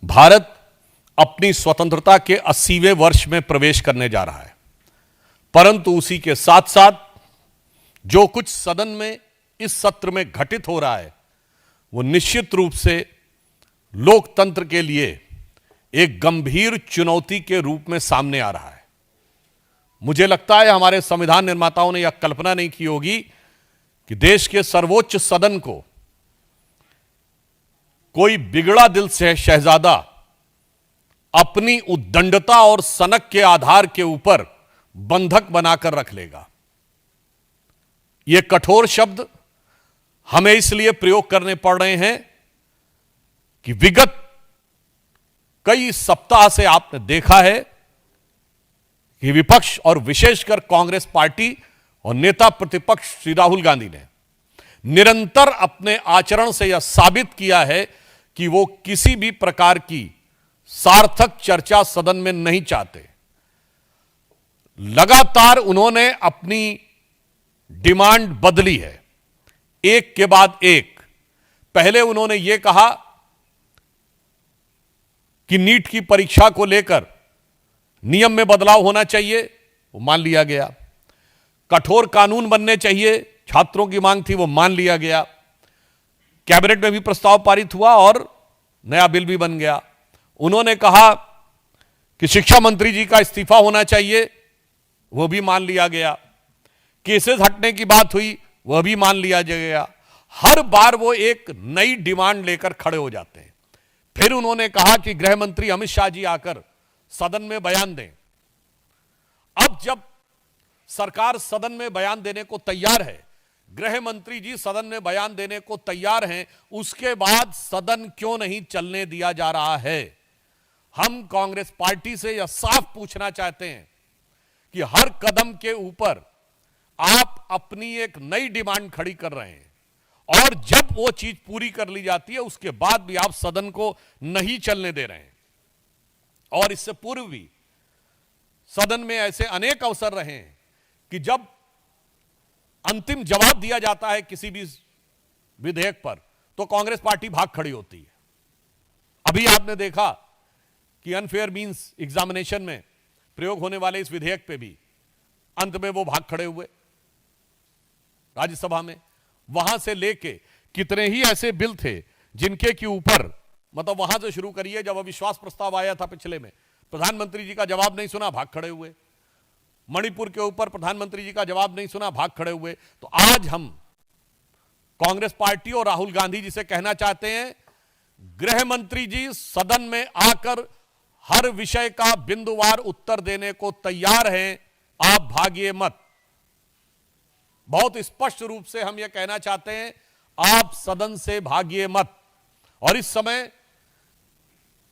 भारत अपनी स्वतंत्रता के 80वें वर्ष में प्रवेश करने जा रहा है, परंतु उसी के साथ साथ जो कुछ सदन में इस सत्र में घटित हो रहा है वो निश्चित रूप से लोकतंत्र के लिए एक गंभीर चुनौती के रूप में सामने आ रहा है। मुझे लगता है हमारे संविधान निर्माताओं ने यह कल्पना नहीं की होगी कि देश के सर्वोच्च सदन को कोई बिगड़ा दिल से शहजादा अपनी उद्दंडता और सनक के आधार के ऊपर बंधक बनाकर रख लेगा। ये कठोर शब्द हमें इसलिए प्रयोग करने पड़ रहे हैं कि विगत कई सप्ताह से आपने देखा है कि विपक्ष और विशेषकर कांग्रेस पार्टी और नेता प्रतिपक्ष श्री राहुल गांधी ने निरंतर अपने आचरण से यह साबित किया है कि वो किसी भी प्रकार की सार्थक चर्चा सदन में नहीं चाहते। लगातार उन्होंने अपनी डिमांड बदली है, एक के बाद एक। पहले उन्होंने यह कहा कि नीट की परीक्षा को लेकर नियम में बदलाव होना चाहिए, वो मान लिया गया। कठोर कानून बनने चाहिए, छात्रों की मांग थी, वो मान लिया गया। कैबिनेट में भी प्रस्ताव पारित हुआ और नया बिल भी बन गया। उन्होंने कहा कि शिक्षा मंत्री जी का इस्तीफा होना चाहिए, वह भी मान लिया गया। केसेस हटने की बात हुई, वह भी मान लिया गया। हर बार वो एक नई डिमांड लेकर खड़े हो जाते हैं। फिर उन्होंने कहा कि गृह मंत्री अमित शाह जी आकर सदन में बयान दें। अब जब सरकार सदन में बयान देने को तैयार है, गृह मंत्री जी सदन में बयान देने को तैयार हैं, उसके बाद सदन क्यों नहीं चलने दिया जा रहा है? हम कांग्रेस पार्टी से यह साफ पूछना चाहते हैं कि हर कदम के ऊपर आप अपनी एक नई डिमांड खड़ी कर रहे हैं और जब वो चीज पूरी कर ली जाती है उसके बाद भी आप सदन को नहीं चलने दे रहे हैं। और इससे पूर्व भी सदन में ऐसे अनेक अवसर रहे हैं कि जब अंतिम जवाब दिया जाता है किसी भी विधेयक पर तो कांग्रेस पार्टी भाग खड़ी होती है। अभी आपने देखा कि अनफेयर मींस एग्जामिनेशन में प्रयोग होने वाले इस विधेयक पे भी अंत में वो भाग खड़े हुए राज्यसभा में। वहां से लेके कितने ही ऐसे बिल थे जिनके के ऊपर मतलब वहां से शुरू करिए, जब अविश्वास प्रस्ताव आया था पिछले में, प्रधानमंत्री जी का जवाब नहीं सुना, भाग खड़े हुए। मणिपुर के ऊपर प्रधानमंत्री जी का जवाब नहीं सुना, भाग खड़े हुए। तो आज हम कांग्रेस पार्टी और राहुल गांधी जी से कहना चाहते हैं, गृह मंत्री जी सदन में आकर हर विषय का बिंदुवार उत्तर देने को तैयार हैं, आप भागिए मत। बहुत स्पष्ट रूप से हम यह कहना चाहते हैं, आप सदन से भागिए मत। और इस समय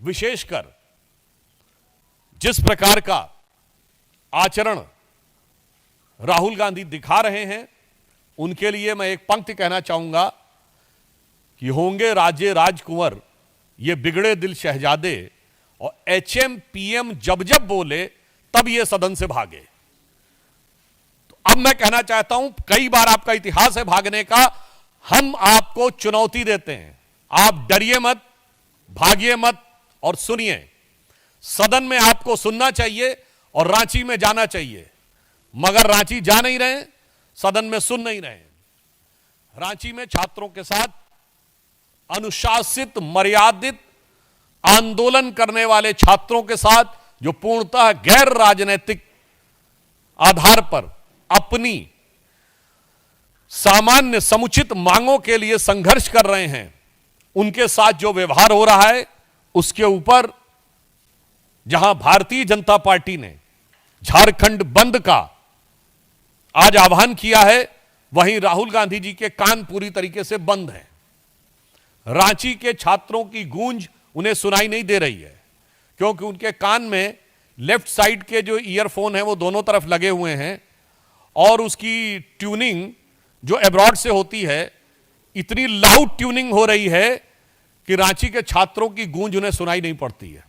विशेषकर जिस प्रकार का आचरण राहुल गांधी दिखा रहे हैं, उनके लिए मैं एक पंक्ति कहना चाहूंगा कि होंगे राजे राजकुंवर ये बिगड़े दिल शहजादे, और एचएम पीएम जब जब बोले तब ये सदन से भागे। तो अब मैं कहना चाहता हूं, कई बार आपका इतिहास है भागने का, हम आपको चुनौती देते हैं, आप डरिए मत, भागिए मत और सुनिए। सदन में आपको सुनना चाहिए और रांची में जाना चाहिए, मगर रांची जा नहीं रहे, सदन में सुन नहीं रहे। रांची में छात्रों के साथ अनुशासित मर्यादित आंदोलन करने वाले छात्रों के साथ जो पूर्णतः गैर राजनीतिक आधार पर अपनी सामान्य समुचित मांगों के लिए संघर्ष कर रहे हैं, उनके साथ जो व्यवहार हो रहा है उसके ऊपर जहां भारतीय जनता पार्टी ने झारखंड बंद का आज आह्वान किया है, वहीं राहुल गांधी जी के कान पूरी तरीके से बंद हैं। रांची के छात्रों की गूंज उन्हें सुनाई नहीं दे रही है, क्योंकि उनके कान में लेफ्ट साइड के जो ईयरफोन हैं वो दोनों तरफ लगे हुए हैं और उसकी ट्यूनिंग जो एब्रॉड से होती है इतनी लाउड ट्यूनिंग हो रही है कि रांची के छात्रों की गूंज उन्हें सुनाई नहीं पड़ती है।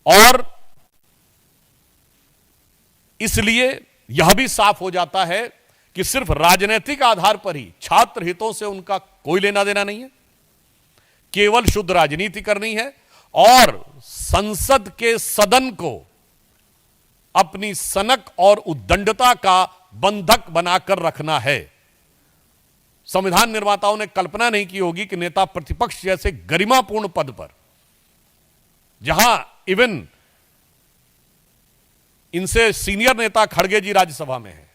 और इसलिए यह भी साफ हो जाता है कि सिर्फ राजनीतिक आधार पर ही छात्र हितों से उनका कोई लेना देना नहीं है। केवल शुद्ध राजनीति करनी है और संसद के सदन को अपनी सनक और उद्दंडता का बंधक बनाकर रखना है। संविधान निर्माताओं ने कल्पना नहीं की होगी कि नेता प्रतिपक्ष जैसे गरिमापूर्ण पद पर, जहां इवन इनसे सीनियर नेता खड़गे जी राज्यसभा में है,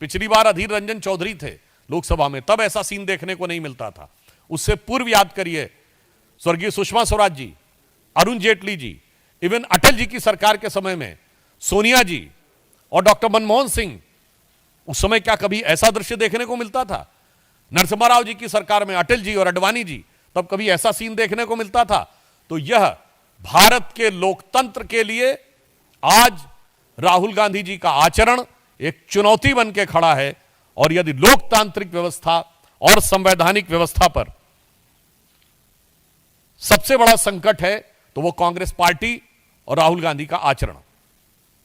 पिछली बार अधीर रंजन चौधरी थे लोकसभा में, तब ऐसा सीन देखने को नहीं मिलता था। उससे पूर्व याद करिए स्वर्गीय सुषमा स्वराज जी, अरुण जेटली जी, इवन अटल जी की सरकार के समय में सोनिया जी और डॉक्टर मनमोहन सिंह, उस समय क्या कभी ऐसा दृश्य देखने को मिलता था? नरसिम्हा राव जी की सरकार में अटल जी और अडवाणी जी, तब कभी ऐसा सीन देखने को मिलता था? तो यह भारत के लोकतंत्र के लिए आज राहुल गांधी जी का आचरण एक चुनौती बन के खड़ा है। और यदि लोकतांत्रिक व्यवस्था और संवैधानिक व्यवस्था पर सबसे बड़ा संकट है तो वो कांग्रेस पार्टी और राहुल गांधी का आचरण।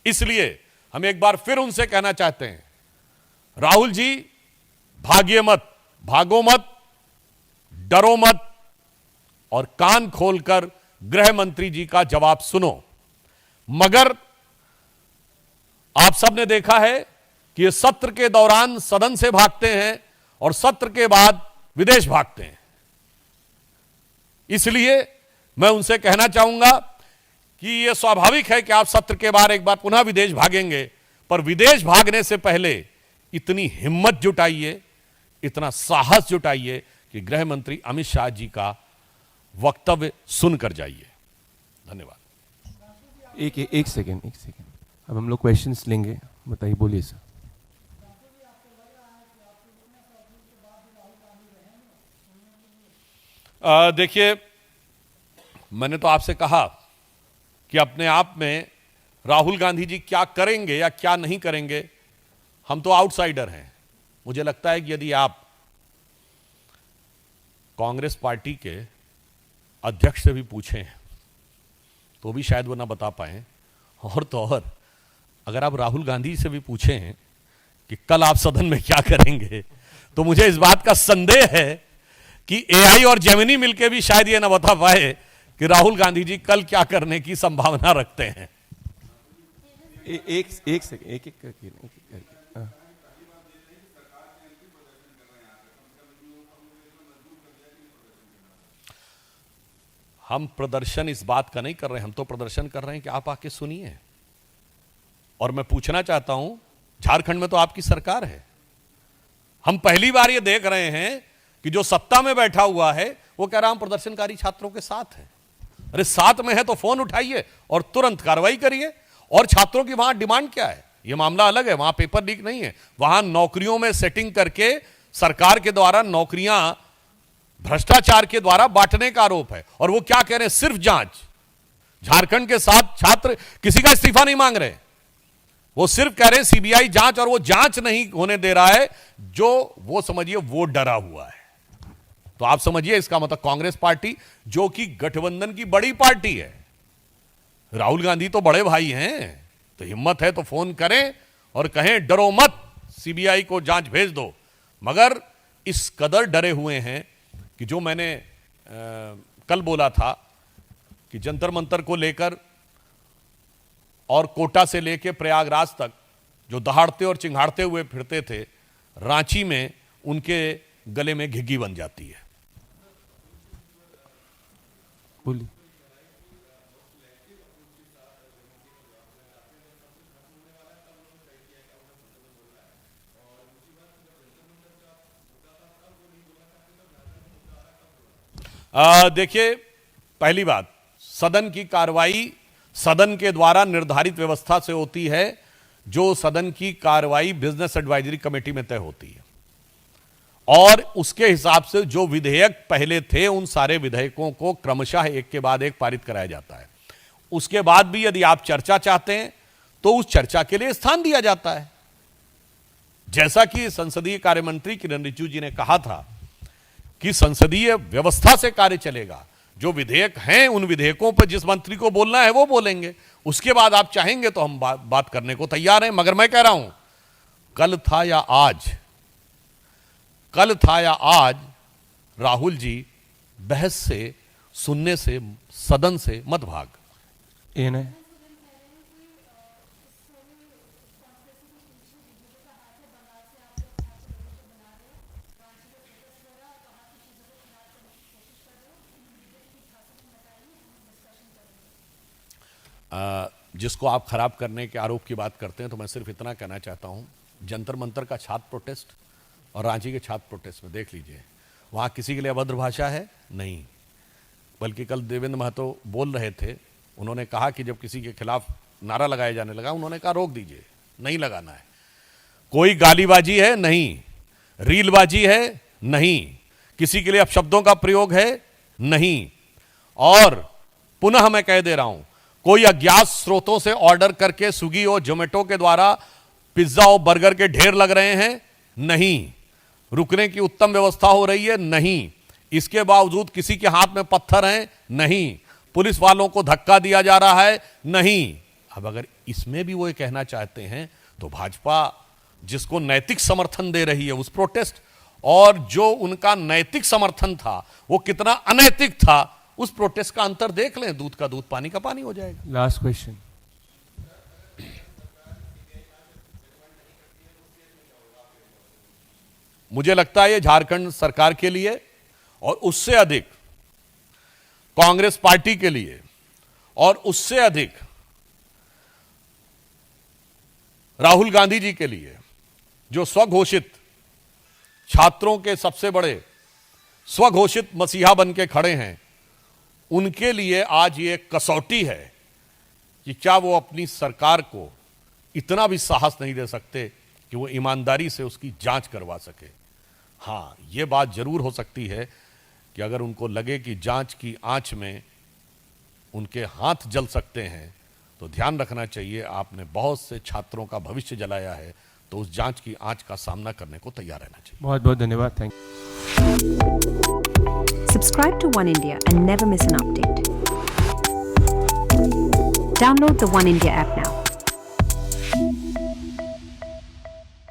इसलिए हम एक बार फिर उनसे कहना चाहते हैं, राहुल जी भागिए मत, भागो मत, डरो मत और कान खोलकर गृह मंत्री जी का जवाब सुनो। मगर आप सबने देखा है कि ये सत्र के दौरान सदन से भागते हैं और सत्र के बाद विदेश भागते हैं। इसलिए मैं उनसे कहना चाहूंगा कि यह स्वाभाविक है कि आप सत्र के बाद एक बार पुनः विदेश भागेंगे, पर विदेश भागने से पहले इतनी हिम्मत जुटाइए, इतना साहस जुटाइए कि गृह मंत्री अमित शाह जी का वक्तव्य सुनकर जाइए। धन्यवाद। एक सेकेंड अब हम लोग क्वेश्चंस लेंगे। बताइए, बोलिए सर। देखिए, मैंने तो आपसे कहा कि अपने आप में राहुल गांधी जी क्या करेंगे या क्या नहीं करेंगे, हम तो आउटसाइडर हैं। मुझे लगता है कि यदि आप कांग्रेस पार्टी के अध्यक्ष से भी पूछें तो भी शायद वो ना बता पाए, और तो और अगर आप राहुल गांधी से भी पूछें कि कल आप सदन में क्या करेंगे, तो मुझे इस बात का संदेह है कि एआई और जेमिनी मिलकर भी शायद ये ना बता पाए कि राहुल गांधी जी कल क्या करने की संभावना रखते हैं। एक सेकंड, एक करके। हम प्रदर्शन इस बात का नहीं कर रहे हैं, हम तो प्रदर्शन कर रहे हैं कि आप आके सुनिए। और मैं पूछना चाहता हूं, झारखंड में तो आपकी सरकार है, हम पहली बार ये देख रहे हैं कि जो सत्ता में बैठा हुआ है वो कह रहा हम प्रदर्शनकारी छात्रों के साथ हैं। अरे साथ में है तो फोन उठाइए और तुरंत कार्रवाई करिए। और छात्रों की वहां डिमांड क्या है, ये मामला अलग है, वहां पेपर लीक नहीं है, वहां नौकरियों में सेटिंग करके सरकार के द्वारा नौकरियां भ्रष्टाचार के द्वारा बांटने का आरोप है। और वो क्या कह रहे हैं, सिर्फ जांच। झारखंड के साथ छात्र किसी का इस्तीफा नहीं मांग रहे, वो सिर्फ कह रहे हैं सीबीआई जांच, और वो जांच नहीं होने दे रहा है जो वो समझिए वो डरा हुआ है। तो आप समझिए इसका मतलब कांग्रेस पार्टी जो कि गठबंधन की बड़ी पार्टी है, राहुल गांधी तो बड़े भाई हैं, तो हिम्मत है तो फोन करें और कहें डरो मत, सीबीआई को जांच भेज दो। मगर इस कदर डरे हुए हैं कि जो मैंने कल बोला था कि जंतर मंतर को लेकर और कोटा से लेकर प्रयागराज तक जो दहाड़ते और चिंगाड़ते हुए फिरते थे, रांची में उनके गले में घिघी बन जाती है। बोलिए। देखिए, पहली बात, सदन की कार्रवाई सदन के द्वारा निर्धारित व्यवस्था से होती है, जो सदन की कार्रवाई बिजनेस एडवाइजरी कमेटी में तय होती है, और उसके हिसाब से जो विधेयक पहले थे उन सारे विधेयकों को क्रमशः एक के बाद एक पारित कराया जाता है। उसके बाद भी यदि आप चर्चा चाहते हैं तो उस चर्चा के लिए स्थान दिया जाता है। जैसा कि संसदीय कार्य मंत्री किरण रिजिजू जी ने कहा था कि संसदीय व्यवस्था से कार्य चलेगा, जो विधेयक हैं उन विधेयकों पर जिस मंत्री को बोलना है वो बोलेंगे, उसके बाद आप चाहेंगे तो हम बात करने को तैयार हैं। मगर मैं कह रहा हूं, कल था या आज राहुल जी बहस से सुनने से, सदन से मत भाग। ANI. जिसको आप खराब करने के आरोप की बात करते हैं, तो मैं सिर्फ इतना कहना चाहता हूं, जंतर मंतर का छात्र प्रोटेस्ट और रांची के छात्र प्रोटेस्ट में देख लीजिए, वहां किसी के लिए अभद्र भाषा है नहीं। बल्कि कल देवेंद्र महतो बोल रहे थे, उन्होंने कहा कि जब किसी के खिलाफ नारा लगाया जाने लगा, उन्होंने कहा रोक दीजिए, नहीं लगाना है। कोई गालीबाजी है नहीं, रीलबाजी है नहीं, किसी के लिए अपशब्दों का प्रयोग है नहीं। और पुनः मैं कह दे रहा हूं, कोई अज्ञात स्रोतों से ऑर्डर करके स्विगी और जोमेटो के द्वारा पिज्जा और बर्गर के ढेर लग रहे हैं नहीं। रुकने की उत्तम व्यवस्था हो रही है नहीं। इसके बावजूद किसी के हाथ में पत्थर हैं नहीं। पुलिस वालों को धक्का दिया जा रहा है नहीं। अब अगर इसमें भी वो ये कहना चाहते हैं, तो भाजपा जिसको नैतिक समर्थन दे रही है उस प्रोटेस्ट, और जो उनका नैतिक समर्थन था वो कितना अनैतिक था, उस प्रोटेस्ट का अंतर देख लें। दूध का दूध, पानी का पानी हो जाएगा। Last question. मुझे लगता है ये झारखंड सरकार के लिए और उससे अधिक कांग्रेस पार्टी के लिए और उससे अधिक राहुल गांधी जी के लिए, जो स्वघोषित छात्रों के सबसे बड़े स्वघोषित मसीहा बन के खड़े हैं, उनके लिए आज ये कसौटी है कि क्या वो अपनी सरकार को इतना भी साहस नहीं दे सकते कि वो ईमानदारी से उसकी जांच करवा सके। हाँ, ये बात जरूर हो सकती है कि अगर उनको लगे कि जांच की आंच में उनके हाथ जल सकते हैं, तो ध्यान रखना चाहिए, आपने बहुत से छात्रों का भविष्य जलाया है, तो उस जांच की आंच का सामना करने को तैयार रहना चाहिए। बहुत बहुत धन्यवाद। Thank you. Subscribe to One India and never miss an update. Download the One India app now.